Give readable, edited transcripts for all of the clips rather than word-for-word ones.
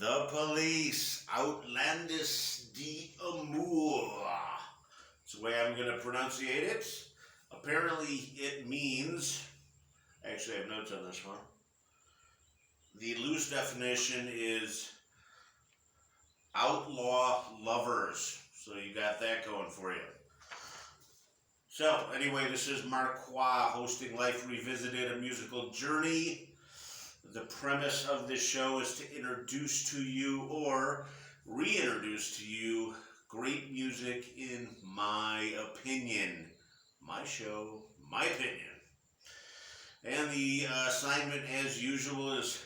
The police, Outlandos d'Amour. That's the way I'm going to pronunciate it. Apparently it means, actually I have notes on this one. The loose definition is outlaw lovers. So you got that going for you. So anyway, this is Marqua hosting Life Revisited, a musical journey. The premise of this show is to introduce to you or reintroduce to you great music in my opinion. My show, my opinion. And the assignment as usual is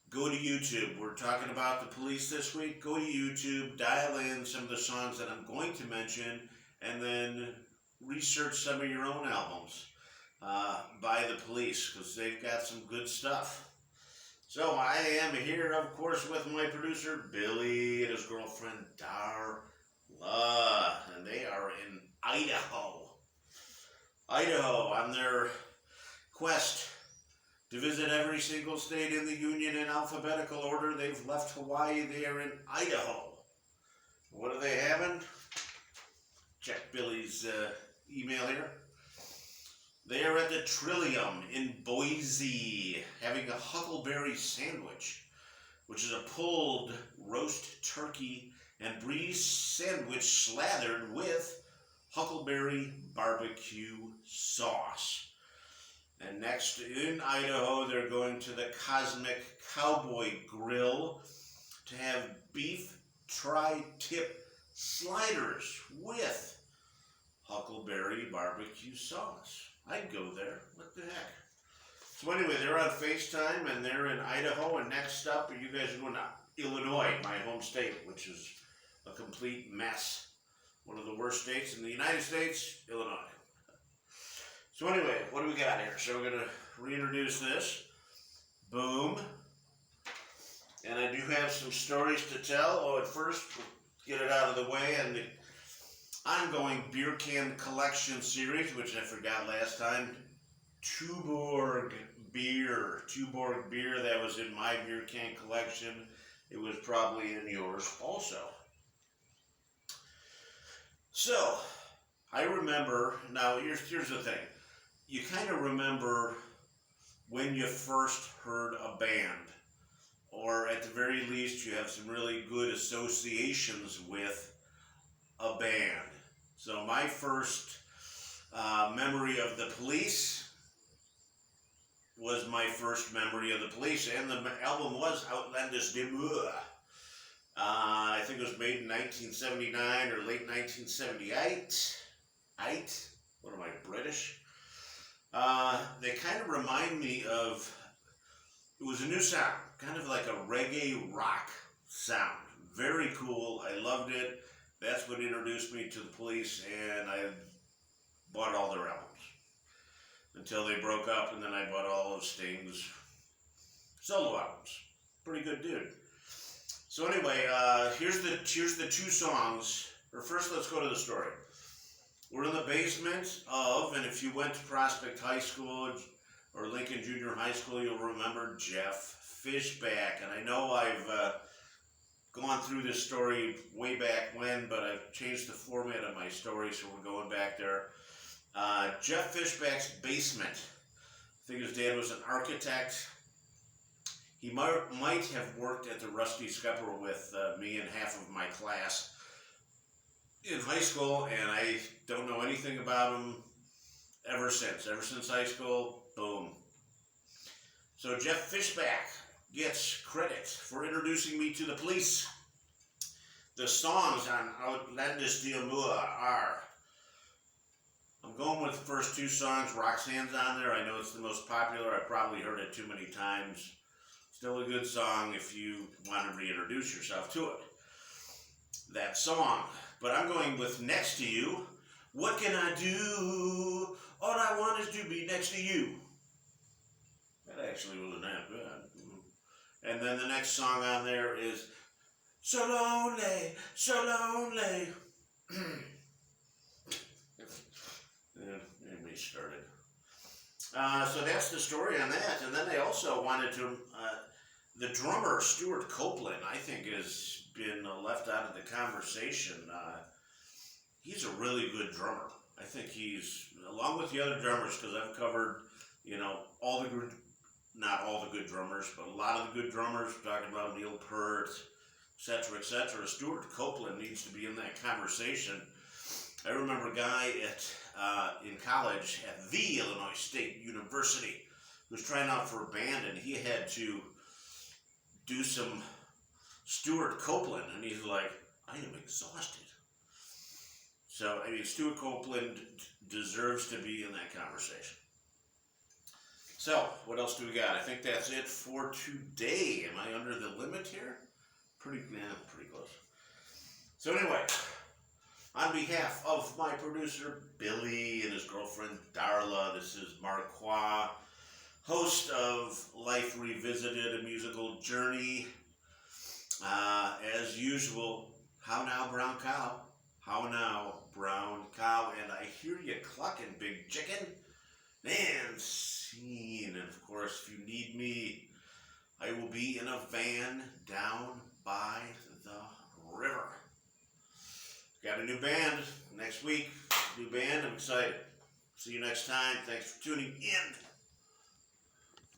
go to YouTube. We're talking about the police this week. Go to YouTube, dial in some of the songs that I'm going to mention, and then research some of your own albums by the police, because they've got some good stuff. So I am here, of course, with my producer Billy and his girlfriend Darla, and they are in Idaho. Idaho, on their quest to visit every single state in the Union in alphabetical order. They've left Hawaii. They are in Idaho. What are they having? Check Billy's email here. They are at the Trillium in Boise having a huckleberry sandwich, which is a pulled roast turkey and brie sandwich slathered with huckleberry barbecue sauce. And next in Idaho, they're going to the Cosmic Cowboy Grill to have beef tri-tip sliders with huckleberry barbecue sauce. I'd go there. What the heck? So anyway, they're on FaceTime and they're in Idaho. And next up, you guys are going to Illinois, my home state, which is a complete mess. One of the worst states in the United States, Illinois. So anyway, what do we got here? So we're going to reintroduce this. Boom. And I do have some stories to tell. Oh, at first, we'll get it out of the way. And the ongoing beer can collection series, which I forgot last time. Tuborg beer. Tuborg beer, that was in my beer can collection. It was probably in yours also. So, I remember, now here's the thing. You kind of remember when you first heard a band, or at the very least you have some really good associations with a band. So my first memory of the Police was my first memory of the Police, and the album was Outlandos d'Amour. I think it was made in 1979 or late 1978. What am I, British? They kind of remind me of, it was a new sound, kind of like a reggae rock sound. Very cool. I loved it. That's what introduced me to the Police, and I bought all their albums until they broke up, and then I bought all of Sting's solo albums. Pretty good dude. So anyway, here's the two songs. Or first, let's go to the story. We're in the basement of, and if you went to Prospect High School or Lincoln Junior High School, you'll remember Jeff Fishback. And I know I've gone through this story way back when, but I've changed the format of my story, so we're going back there. Jeff Fishback's basement. I think his dad was an architect. He might have worked at the Rusty Scupper with me and half of my class in high school, and I don't know anything about him ever since. Ever since high school, boom. So Jeff Fishback gets credit for introducing me to the Police. The songs on Outlandos d'Amour are, I'm going with the first two songs. Roxanne's on there. I know it's the most popular. I've probably heard it too many times. Still a good song if you want to reintroduce yourself to it. That song. But I'm going with Next to You. What can I do? All I want is to be next to you. That actually wasn't that bad. And then the next song on there is So Lonely, So Lonely. And we started. So that's the story on that. And then they also wanted to The drummer, Stuart Copeland, I think has been left out of the conversation. He's a really good drummer. I think he's, along with the other drummers, because I've covered, all the good, not all the good drummers, but a lot of the good drummers, talking about Neil Peart, etc., etc. Stuart Copeland needs to be in that conversation. I remember a guy in college at the Illinois State University who was trying out for a band, and he had to do some Stuart Copeland, and he's like, I am exhausted. So, Stuart Copeland deserves to be in that conversation. So, what else do we got? I think that's it for today. Am I under the limit here? Pretty close. So anyway, on behalf of my producer Billy and his girlfriend Darla, this is Marqua, host of Life Revisited, a musical journey. As usual, how now, brown cow? How now, brown cow? And I hear you clucking, big chicken. Man, scene. And of course, if you need me, I will be in a van down by the river. Got a new band next week. New band. I'm excited. See you next time. Thanks for tuning in.